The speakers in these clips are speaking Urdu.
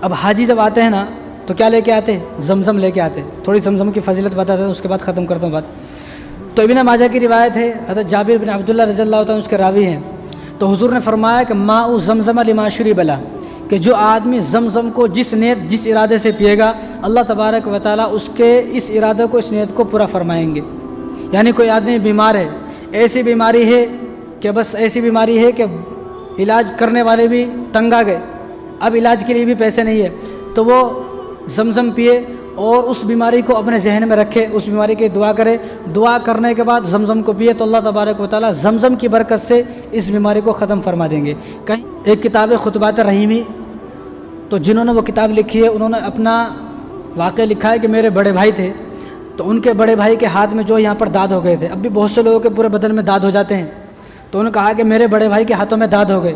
اب حاجی جب آتے ہیں نا تو کیا لے کے آتے ہیں؟ زمزم لے کے آتے ہیں۔ تھوڑی زمزم کی فضیلت بتاتے ہیں، اس کے بعد ختم کرتا ہوں بات۔ تو ابن ماجہ کی روایت ہے، حضرت جابر بن عبداللہ رضی اللہ عنہ اس کے راوی ہیں، تو حضور نے فرمایا کہ ماء زمزم لما شرب له، کہ جو آدمی زمزم کو جس نیت جس ارادے سے پیے گا، اللہ تبارک و تعالیٰ اس کے اس ارادے کو اس نیت کو پورا فرمائیں گے۔ یعنی کوئی آدمی بیمار ہے، ایسی بیماری ہے کہ بس ایسی بیماری ہے کہ علاج کرنے والے بھی تنگ آ گئے، اب علاج کے لیے بھی پیسے نہیں ہے، تو وہ زمزم پیے اور اس بیماری کو اپنے ذہن میں رکھے، اس بیماری کی دعا کرے، دعا کرنے کے بعد زمزم کو پیے تو اللہ تبارک و تعالیٰ زمزم کی برکت سے اس بیماری کو ختم فرما دیں گے۔ کہیں ایک کتاب خطبات رحیمی، تو جنہوں نے وہ کتاب لکھی ہے انہوں نے اپنا واقعہ لکھا ہے کہ میرے بڑے بھائی تھے، تو ان کے بڑے بھائی کے ہاتھ میں جو یہاں پر داد ہو گئے تھے، اب بھی بہت سے لوگوں کے پورے بدن میں داد ہو جاتے ہیں، تو انہوں نے کہا کہ میرے بڑے بھائی کے ہاتھوں میں داد ہو گئے،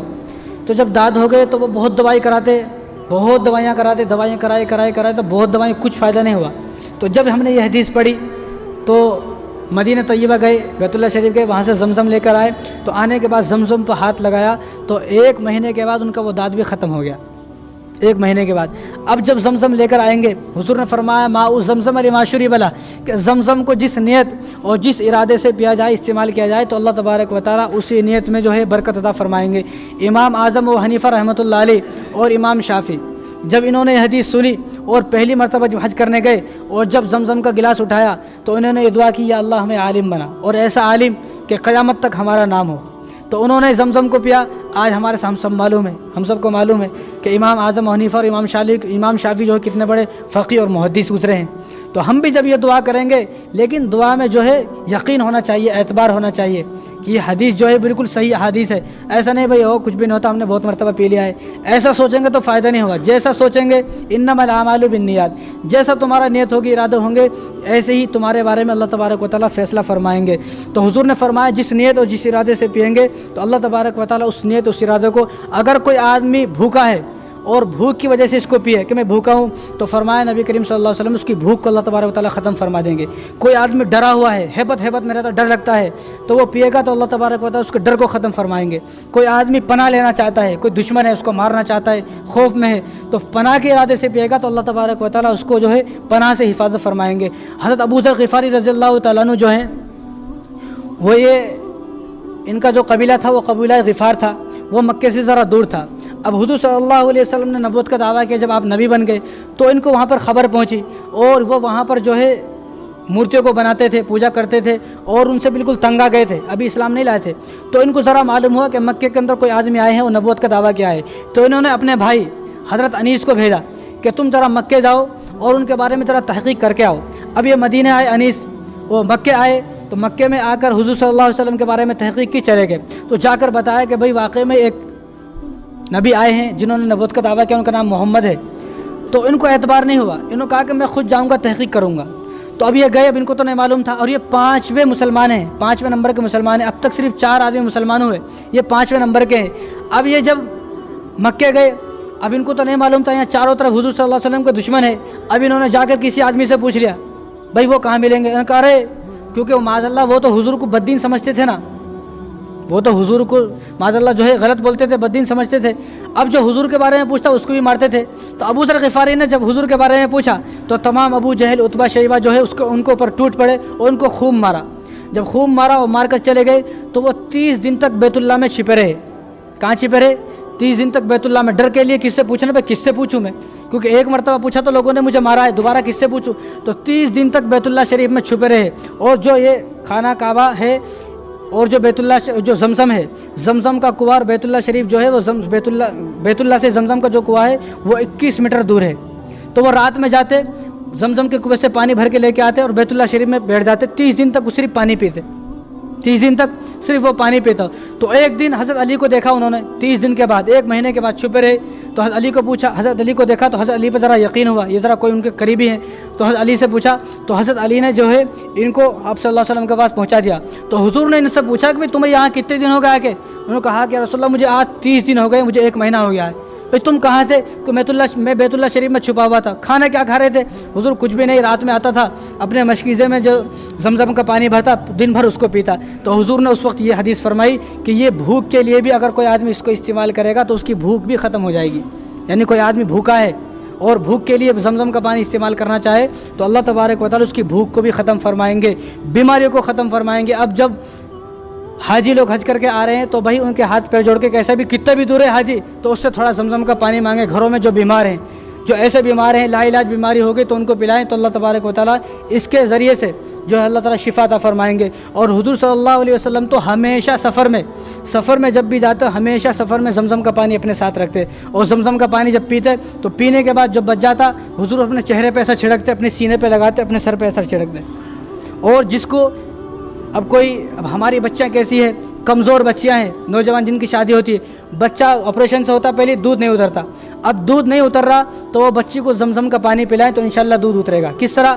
تو جب داد ہو گئے تو وہ بہت دوائی کراتے، بہت دوائیاں کراتے، دوائیاں کرائے تو بہت دوائیں، کچھ فائدہ نہیں ہوا۔ تو جب ہم نے یہ حدیث پڑھی تو مدینہ طیبہ گئے، بیت اللہ شریف گئے، وہاں سے زمزم لے کر آئے، تو آنے کے بعد زمزم پہ ہاتھ لگایا تو 1 مہینے کے بعد ان کا وہ داد بھی ختم ہو گیا، 1 مہینے کے بعد۔ اب جب زمزم لے کر آئیں گے، حضور نے فرمایا ماء زمزم لما شرب له، کہ زمزم کو جس نیت اور جس ارادے سے پیا جائے، استعمال کیا جائے، تو اللہ تبارک و تعالیٰ اسی نیت میں جو ہے برکت عطا فرمائیں گے۔ امام اعظم و حنیفہ رحمۃ اللہ علیہ اور امام شافعی جب انہوں نے یہ حدیث سنی اور پہلی مرتبہ جب حج کرنے گئے اور جب زمزم کا گلاس اٹھایا تو انہوں نے یہ دعا کی، یا اللہ ہمیں عالم بنا، اور ایسا عالم کہ قیامت تک ہمارا نام ہو۔ تو انہوں نے زمزم کو پیا۔ آج ہمارے ہم سب معلوم ہے، ہم سب کو معلوم ہے کہ امام اعظم حنیفہ اور امام شافعی جو ہے کتنے بڑے فقیہ اور محدث گزرے ہیں۔ تو ہم بھی جب یہ دعا کریں گے، لیکن دعا میں جو ہے یقین ہونا چاہیے، اعتبار ہونا چاہیے کہ یہ حدیث جو ہے بالکل صحیح حدیث ہے، ایسا نہیں بھائی کچھ بھی نہیں ہوتا، ہم نے بہت مرتبہ پی لیا ہے، ایسا سوچیں گے تو فائدہ نہیں ہوگا۔ جیسا سوچیں گے انما الاعمال بالنیات، جیسا تمہارا نیت ہوگی، ارادے ہوں گے، ایسے ہی تمہارے بارے میں اللہ تبارک و تعالیٰ فیصلہ فرمائیں گے۔ تو حضور نے فرمایا جس نیت اور جس ارادے سے پئیں گے تو اللہ تبارک و تعالیٰ اس نیت اس ارادے کو، اگر کوئی آدمی بھوکا ہے اور بھوک کی وجہ سے اس کو پیے کہ میں بھوکا ہوں، تو فرمایا نبی کریم صلی اللہ علیہ وسلم اس کی بھوک کو اللہ تبارک و تعالیٰ ختم فرما دیں گے۔ کوئی آدمی ڈرا ہوا ہے، ہیبت میں رہتا، ڈر لگتا ہے، تو وہ پیے گا تو اللہ تبارک و تعالیٰ اس کے ڈر کو ختم فرمائیں گے۔ کوئی آدمی پناہ لینا چاہتا ہے، کوئی دشمن ہے اس کو مارنا چاہتا ہے، خوف میں ہے، تو پناہ کے ارادے سے پیے گا تو اللہ تبارک و تعالیٰ اس کو جو ہے پناہ سے حفاظت فرمائیں گے۔ حضرت ابو ذر غفاری رضی اللہ تعالیٰ عنہ جو ہیں، وہ ان کا جو قبیلہ تھا وہ قبیلہ غفار تھا، وہ مکے سے ذرا دور تھا۔ اب حضور صلی اللہ علیہ وسلم نے نبوت کا دعویٰ کیا، جب آپ نبی بن گئے تو ان کو وہاں پر خبر پہنچی، اور وہ وہاں پر جو ہے مورتیوں کو بناتے تھے، پوجا کرتے تھے، اور ان سے بالکل تنگ آ گئے تھے، ابھی اسلام نہیں لائے تھے۔ تو ان کو ذرا معلوم ہوا کہ مکے کے اندر کوئی آدمی آئے ہیں اور نبوت کا دعویٰ کیا ہے، تو انہوں نے اپنے بھائی حضرت انیس کو بھیجا کہ تم ذرا مکے جاؤ اور ان کے بارے میں ذرا تحقیق کر کے آؤ۔ اب یہ مدینہ آئے انیس، وہ مکے آئے، تو مکے میں آ کر حضور صلی اللہ علیہ وسلم کے بارے میں تحقیق کی چلے گئے، تو جا کر بتایا کہ بھائی واقعی میں ایک نبی آئے ہیں جنہوں نے نبوت کا دعویٰ کیا، ان کا نام محمد ہے۔ تو ان کو اعتبار نہیں ہوا، انہوں نے کہا کہ میں خود جاؤں گا، تحقیق کروں گا۔ تو اب یہ گئے، اب ان کو تو نہیں معلوم تھا، اور یہ 5ویں مسلمان ہیں، 5ویں نمبر کے مسلمان ہیں، اب تک صرف 4 آدمی مسلمان ہوئے، یہ 5ویں نمبر کے ہیں۔ اب یہ جب مکے گئے، اب ان کو تو نہیں معلوم تھا یہاں چاروں طرف حضور صلی اللہ علیہ وسلم کے دشمن ہے۔ اب انہوں نے جا کر کسی آدمی سے پوچھ لیا بھائی وہ کہاں ملیں گے، انہوں نے کہا ارے، کیونکہ وہ معاذ اللہ وہ تو حضور کو بددین سمجھتے تھے نا، وہ تو حضور کو معاذ اللہ جو ہے غلط بولتے تھے، بددین سمجھتے تھے۔ اب جو حضور کے بارے میں پوچھتا اس کو بھی مارتے تھے۔ تو ابو ذر غفاری نے جب حضور کے بارے میں پوچھا تو تمام ابو جہل، عتبہ، شیبہ جو ہے ان کو اوپر ٹوٹ پڑے اور ان کو خوب مارا۔ جب خوب مارا اور مار کر چلے گئے تو وہ 30 دن تک بیت اللہ میں چھپے رہے۔ کہاں چھپے رہے؟ 30 دن تک بیت اللہ میں، ڈر کے لیے کس سے پوچھنا، بھائی کس سے پوچھوں میں، کیونکہ ایک مرتبہ پوچھا تو لوگوں نے مجھے مارا ہے، دوبارہ کس سے پوچھوں؟ تو 30 دن تک بیت اللہ شریف میں چھپے رہے۔ اور جو یہ خانہ کعبہ ہے اور جو بیت زمزم ہے، زمزم کا کنواں، بیت اللہ شریف جو ہے وہ بیت اللہ سے زمزم کا جو کنواں ہے وہ 21 میٹر دور ہے۔ تو وہ رات میں جاتے، زمزم کے کنویں سے پانی بھر کے لے کے آتے اور بیت اللہ شریف میں بیٹھ جاتے، 30 دن تک وہ صرف پانی پیتے، 30 دن تک صرف وہ پانی پیتا۔ تو ایک دن حضرت علی کو دیکھا انہوں نے، 30 دن کے بعد، 1 مہینے کے بعد چھپے رہے، تو حضرت علی کو پوچھا، حضرت علی کو دیکھا تو حضرت علی پہ ذرا یقین ہوا، یہ ذرا کوئی ان کے قریبی ہیں، تو حضرت علی سے پوچھا، تو حضرت علی نے جو ہے ان کو آپ صلی اللہ علیہ وسلم کے پاس پہنچا دیا۔ تو حضور نے ان سے پوچھا کہ بھائی تمہیں یہاں کتنے دن ہو گیا کہ؟ انہوں نے کہا کہ رسول اللہ مجھے آج 30 دن ہو گئے، مجھے 1 مہینہ ہو گیا ہے۔ بھائی تم کہاں تھے؟ کہ میں بیت اللہ شریف میں چھپا ہوا تھا۔ کھانا کیا کھا رہے تھے؟ حضور کچھ بھی نہیں، رات میں آتا تھا اپنے مشکیزے میں جو زمزم کا پانی بھرتا، دن بھر اس کو پیتا۔ تو حضور نے اس وقت یہ حدیث فرمائی کہ یہ بھوک کے لیے بھی اگر کوئی آدمی اس کو استعمال کرے گا تو اس کی بھوک بھی ختم ہو جائے گی۔ یعنی کوئی آدمی بھوکا ہے اور بھوک کے لیے زمزم کا پانی استعمال کرنا چاہے تو اللہ تبارک و تعالیٰ اس کی بھوک کو بھی ختم فرمائیں گے، بیماریوں کو ختم فرمائیں گے۔ اب جب حاجی لوگ حج کر کے آ رہے ہیں تو بھائی ان کے ہاتھ پیر جوڑ کے کیسا بھی کتنا بھی دور ہے حاجی تو اس سے تھوڑا زمزم کا پانی مانگیں۔ گھروں میں جو بیمار ہیں، جو ایسے بیمار ہیں لا علاج بیماری ہو گئی تو ان کو پلائیں تو اللہ تبارک و تعالیٰ اس کے ذریعے سے جو ہے اللہ تعالیٰ شفا عطا فرمائیں گے۔ اور حضور صلی اللہ علیہ وسلم تو ہمیشہ سفر میں جب بھی جاتے ہمیشہ سفر میں زمزم کا پانی اپنے ساتھ رکھتے، اور زمزم کا پانی جب پیتے تو پینے کے بعد جب بچ جاتا حضور اپنے چہرے پہ ایسا چھڑکتے، اپنے سینے پہ لگاتے، اپنے سر پہ ایسا چھڑکتے۔ اور جس کو اب ہماری بچیاں کیسی ہے، کمزور بچیاں ہیں، نوجوان جن کی شادی ہوتی ہے، بچہ آپریشن سے ہوتا پہلے دودھ نہیں اترتا، اب دودھ نہیں اتر رہا تو وہ بچی کو زمزم کا پانی پلائیں تو انشاءاللہ دودھ اترے گا۔ کس طرح؟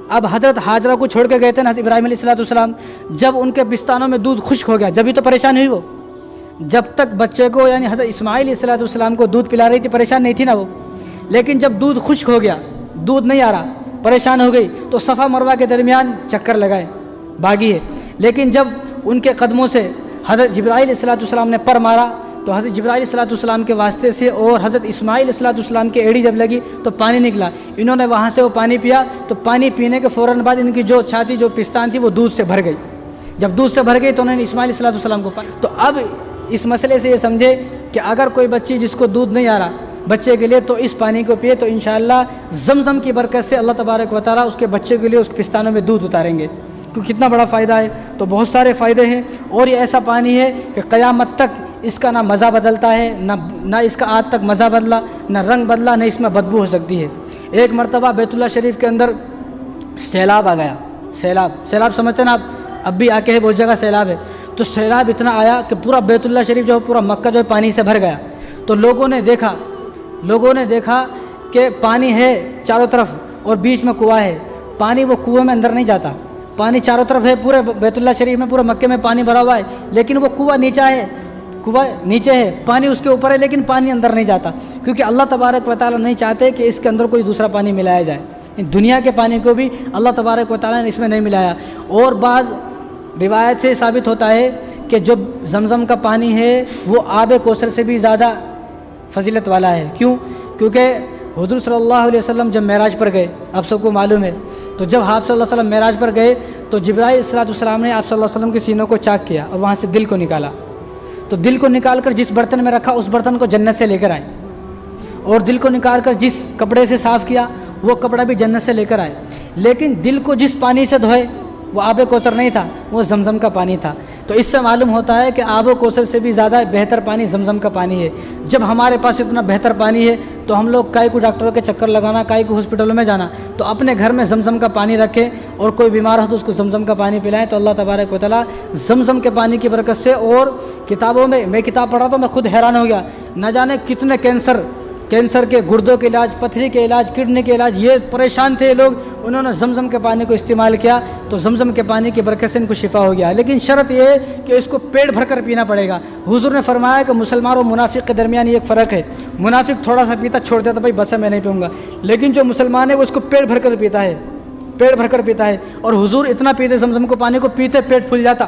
اب حضرت حاجرہ کو چھوڑ کے گئے تھے نا حضرت ابراہیم علیہ السلام، جب ان کے بستانوں میں دودھ خشک ہو گیا جبھی تو پریشان ہوئی وہ، جب تک بچے کو یعنی حضرت اسماعیل علیہ السلام کو دودھ پلا رہی تھی پریشان نہیں تھی نا وہ، لیکن جب دودھ خشک ہو گیا، دودھ نہیں آ رہا، پریشان ہو گئی تو صفا مروہ کے درمیان چکر لگائے، بھاگی ہے۔ لیکن جب ان کے قدموں سے حضرت جبرائیل علیہ السلام نے پر مارا تو حضرت جبرائیل علیہ السلام کے واسطے سے اور حضرت اسماعیل علیہ السلام کی ایڑی جب لگی تو پانی نکلا، انہوں نے وہاں سے وہ پانی پیا تو پانی پینے کے فوراً بعد ان کی جو چھاتی جو پستان تھی وہ دودھ سے بھر گئی، جب دودھ سے بھر گئی تو انہوں نے اسماعیل علیہ السلام کو تو اب اس مسئلے سے یہ سمجھے کہ اگر کوئی بچی جس کو دودھ نہیں آ رہا بچے کے لیے تو اس پانی کو پیے تو انشاءاللہ زمزم کی برکت سے اللہ تبارک و تعالیٰ اس کے بچے کے لیے اس پستانوں میں دودھ اتاریں گے۔ کتنا بڑا فائدہ ہے، تو بہت سارے فائدے ہیں، اور یہ ایسا پانی ہے کہ قیامت تک اس کا نہ مزہ بدلتا ہے، نہ اس کا آج تک مزہ بدلا، نہ رنگ بدلا، نہ اس میں بدبو ہو سکتی ہے۔ ایک مرتبہ بیت اللہ شریف کے اندر سیلاب آ گیا، سیلاب سمجھتے ہیں نا آپ، اب بھی آ کے ہے بہت جگہ سیلاب ہے، تو سیلاب اتنا آیا کہ پورا بیت اللہ شریف جو ہے پورا مکہ جو ہے پانی سے بھر گیا۔ تو لوگوں نے دیکھا کہ پانی ہے چاروں طرف اور بیچ میں کنواں ہے، پانی وہ کنویں میں اندر نہیں جاتا، پانی چاروں طرف ہے، پورے بیت اللہ شریف میں پورا مکے میں پانی بھرا ہوا ہے، لیکن وہ کنواں نیچے ہے، پانی اس کے اوپر ہے لیکن پانی اندر نہیں جاتا، کیونکہ اللہ تبارک و تعالیٰ نہیں چاہتے کہ اس کے اندر کوئی دوسرا پانی ملایا جائے، دنیا کے پانی کو بھی اللہ تبارک و تعالیٰ نے اس میں نہیں ملایا۔ اور بعض روایت سے ثابت ہوتا ہے کہ جو زمزم کا پانی ہے وہ آب کوثر سے بھی زیادہ فضیلت والا ہے۔ کیوں؟ کیونکہ حضور صلی اللہ علیہ وسلم جب معراج پر گئے، آپ سب کو معلوم ہے، تو جب آپ صلی اللہ علیہ وسلم معراج پر گئے تو جبرائیل علیہ السلام نے آپ صلی اللہ علیہ وسلم کے سینوں کو چاک کیا اور وہاں سے دل کو نکالا، تو دل کو نکال کر جس برتن میں رکھا اس برتن کو جنت سے لے کر آئے، اور دل کو نکال کر جس کپڑے سے صاف کیا وہ کپڑا بھی جنت سے لے کر آئے، لیکن دل کو جس پانی سے دھوئے وہ آب کوثر نہیں تھا، وہ زمزم کا پانی تھا۔ تو اس سے معلوم ہوتا ہے کہ آب و کوثر سے بھی زیادہ بہتر پانی زمزم کا پانی ہے۔ جب ہمارے پاس اتنا بہتر پانی ہے تو ہم لوگ کائی کو ڈاکٹروں کے چکر لگانا، کائی کو ہاسپٹلوں میں جانا، تو اپنے گھر میں زمزم کا پانی رکھیں، اور کوئی بیمار ہو تو اس کو زمزم کا پانی پلائیں تو اللہ تبارک و تعالیٰ زمزم کے پانی کی برکت سے۔ اور کتابوں میں کتاب پڑھا تو میں خود حیران ہو گیا، نہ جانے کتنے کینسر کے، گردوں کے علاج، پتھری کے علاج، کڈنی کے علاج، یہ پریشان تھے لوگ، انہوں نے زمزم کے پانی کو استعمال کیا تو زمزم کے پانی کی برکت سے ان کو شفا ہو گیا۔ لیکن شرط یہ ہے کہ اس کو پیٹ بھر کر پینا پڑے گا۔ حضور نے فرمایا کہ مسلمان اور منافق کے درمیان یہ ایک فرق ہے، منافق تھوڑا سا پیتا چھوڑ دیتا، بھائی بس ہے میں نہیں پیوں گا، لیکن جو مسلمان ہے وہ اس کو پیٹ بھر کر پیتا ہے، اور حضور اتنا پیتے زمزم کو پانی کو، پیتے پیٹ پھول جاتا،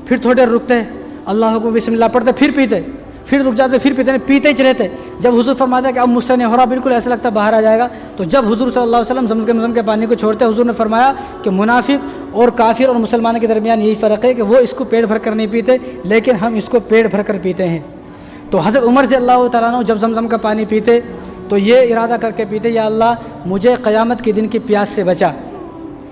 پھر تھوڑے دیر رکتے، اللہ کو بسم اللہ پڑھتے، پھر پیتے، پھر رک جاتے، پھر پیتے ہی رہتے۔ جب حضور فرماتا ہے کہ اب مجھ سے نہیں ہو رہا، بالکل ایسا لگتا ہے باہر آ جائے گا، تو جب حضور صلی اللہ علیہ وسلم زمزم کے پانی کو چھوڑتے، حضور نے فرمایا کہ منافق اور کافر اور مسلمان کے درمیان یہی فرق ہے کہ وہ اس کو پیٹ بھر کر نہیں پیتے، لیکن ہم اس کو پیٹ بھر کر پیتے ہیں۔ تو حضرت عمر رضی اللہ تعالیٰ عنہ جب زمزم کا پانی پیتے تو یہ ارادہ کر کے پیتے، یا اللہ مجھے قیامت کے دن کی پیاس سے بچا،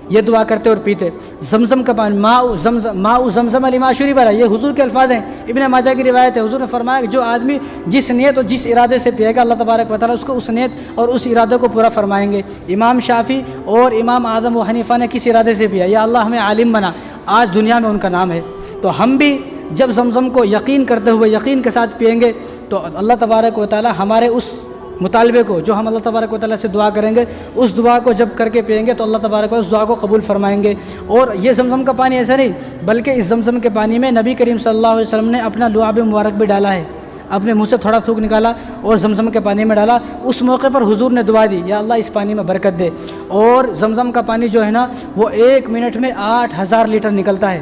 یہ دعا کرتے اور پیتے۔ زمزم کا پانی ماء زمزم لما شرب لہ، یہ حضور کے الفاظ ہیں، ابن ماجہ کی روایت ہے۔ حضور نے فرمایا کہ جو آدمی جس نیت اور جس ارادے سے پیے گا اللہ تبارک و تعالیٰ اس کو اس نیت اور اس ارادے کو پورا فرمائیں گے۔ امام شافعی اور امام اعظم و حنیفہ نے کس ارادے سے پیا؟ یا اللہ ہمیں عالم بنا، آج دنیا میں ان کا نام ہے۔ تو ہم بھی جب زمزم کو یقین کرتے ہوئے یقین کے ساتھ پئیں گے تو اللہ تبارک و تعالیٰ ہمارے اس مطالبے کو جو ہم اللہ تبارک و تعالیٰ سے دعا کریں گے، اس دعا کو جب کر کے پئیں گے تو اللہ تبارک و تعالیٰ اس دعا کو قبول فرمائیں گے۔ اور یہ زمزم کا پانی ایسا نہیں، بلکہ اس زمزم کے پانی میں نبی کریم صلی اللہ علیہ وسلم نے اپنا لعاب مبارک بھی ڈالا ہے، اپنے منہ سے تھوڑا تھوک نکالا اور زمزم کے پانی میں ڈالا۔ اس موقع پر حضور نے دعا دی، یا اللہ اس پانی میں برکت دے۔ اور زمزم کا پانی جو ہے نا وہ 1 منٹ میں 8000 لیٹر نکلتا ہے،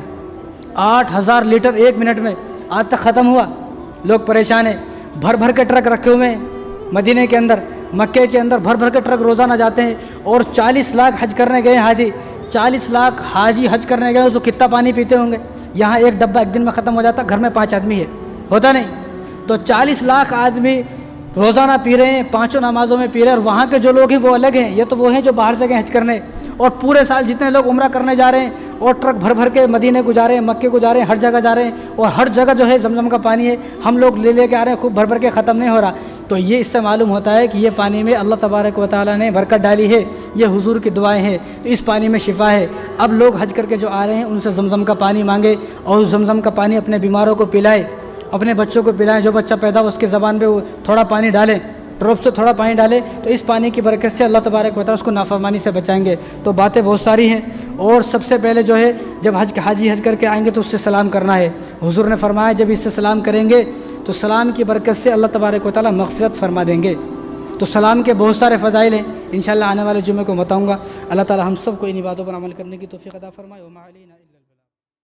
8000 لیٹر 1 منٹ میں۔ آج تک ختم ہوا، لوگ پریشان ہیں، بھر بھر کے ٹرک رکھے ہوئے ہیں مدینے کے اندر، مکے کے اندر بھر بھر کے ٹرک روزانہ جاتے ہیں، اور 40 لاکھ حج کرنے گئے حاجی، 40 لاکھ حاجی حج کرنے گئے تو کتنا پانی پیتے ہوں گے؟ یہاں ایک ڈبہ ایک دن میں ختم ہو جاتا، گھر میں 5 آدمی ہے، ہوتا نہیں؟ تو 40 لاکھ آدمی روزانہ پی رہے ہیں، 5 نمازوں میں پی رہے ہیں، اور وہاں کے جو لوگ ہیں وہ الگ ہیں، یہ تو وہ ہیں جو باہر سے گئے حج کرنے، اور پورے سال جتنے لوگ عمرہ کرنے جا رہے ہیں اور ٹرک بھر بھر کے مدینے کو جا رہے ہیں، مکے کو جا رہے ہیں، ہر جگہ جا رہے ہیں، اور ہر جگہ جو ہے زمزم کا پانی ہے، ہم لوگ لے کے آ رہے ہیں، خوب بھر بھر کے ختم نہیں ہو رہا۔ تو یہ اس سے معلوم ہوتا ہے کہ یہ پانی میں اللہ تبارک و تعالیٰ نے برکت ڈالی ہے، یہ حضور کی دعائیں ہیں، اس پانی میں شفا ہے۔ اب لوگ حج کر کے جو آ رہے ہیں ان سے زمزم کا پانی مانگے، اور اس زمزم کا پانی اپنے بیماروں کو پلائے، اپنے بچوں کو پلائیں، جو بچہ پیدا ہو اس کے زبان پہ وہ تھوڑا پانی ڈالیں، ڈراپ سے تھوڑا پانی ڈالے، تو اس پانی کی برکت سے اللہ تبارک و تعالیٰ اس کو نافرمانی سے بچائیں گے۔ تو باتیں بہت ساری ہیں، اور سب سے پہلے جو ہے جب حاجی حج کر کے آئیں گے تو اس سے سلام کرنا ہے۔ حضور نے فرمایا جب اس سے سلام کریں گے تو سلام کی برکت سے اللہ تبارک و تعالیٰ مغفرت فرما دیں گے۔ تو سلام کے بہت سارے فضائل ہیں، انشاءاللہ آنے والے جمعے کو بتاؤں گا۔ اللہ تعالیٰ ہم سب کو ان باتوں پر عمل کرنے کی توفیق عطا فرمائے۔